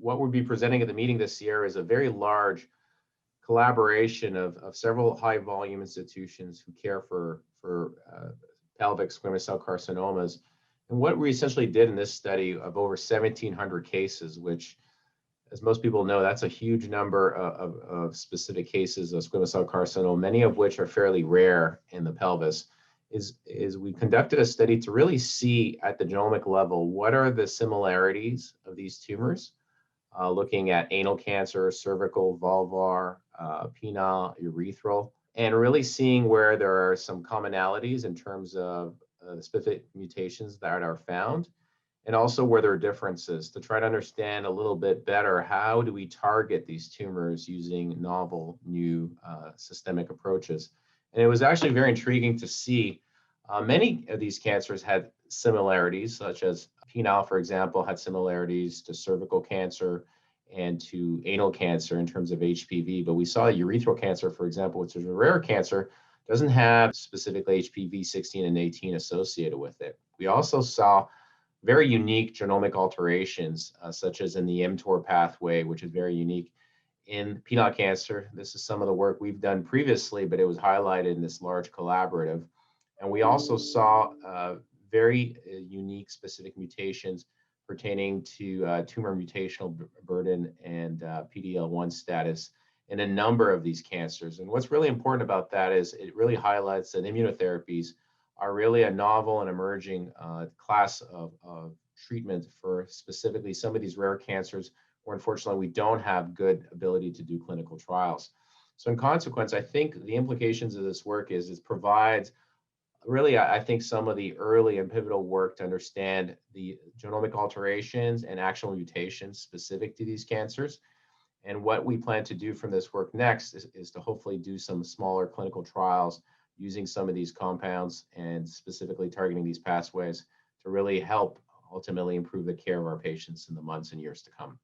what we'll be presenting at the meeting this year is a very large collaboration of several high volume institutions who care for pelvic squamous cell carcinomas. And what we essentially did in this study of over 1,700 cases, which, as most people know, that's a huge number of specific cases of squamous cell carcinoma, many of which are fairly rare in the pelvis, is we conducted a study to really see at the genomic level what are the similarities of these tumors, looking at anal cancer, cervical, vulvar, penile, urethral, and really seeing where there are some commonalities in terms of the specific mutations that are found, and also where there are differences, to try to understand a little bit better how do we target these tumors using novel new systemic approaches. And it was actually very intriguing to see many of these cancers had similarities, such as penile, for example, had similarities to cervical cancer and to anal cancer in terms of HPV. But we saw urethral cancer, for example, which is a rare cancer, doesn't have specifically HPV 16 and 18 associated with it. We also saw very unique genomic alterations, such as in the mTOR pathway, which is very unique in penile cancer. This is some of the work we've done previously, but it was highlighted in this large collaborative. And we also saw very unique specific mutations pertaining to tumor mutational burden and PD-L1 status in a number of these cancers. And what's really important about that is it really highlights that immunotherapies are really a novel and emerging class of treatment for specifically some of these rare cancers where unfortunately we don't have good ability to do clinical trials. So in consequence, I think the implications of this work is it provides really, I think, some of the early and pivotal work to understand the genomic alterations and actual mutations specific to these cancers. And what we plan to do from this work next is to hopefully do some smaller clinical trials using some of these compounds and specifically targeting these pathways to really help ultimately improve the care of our patients in the months and years to come.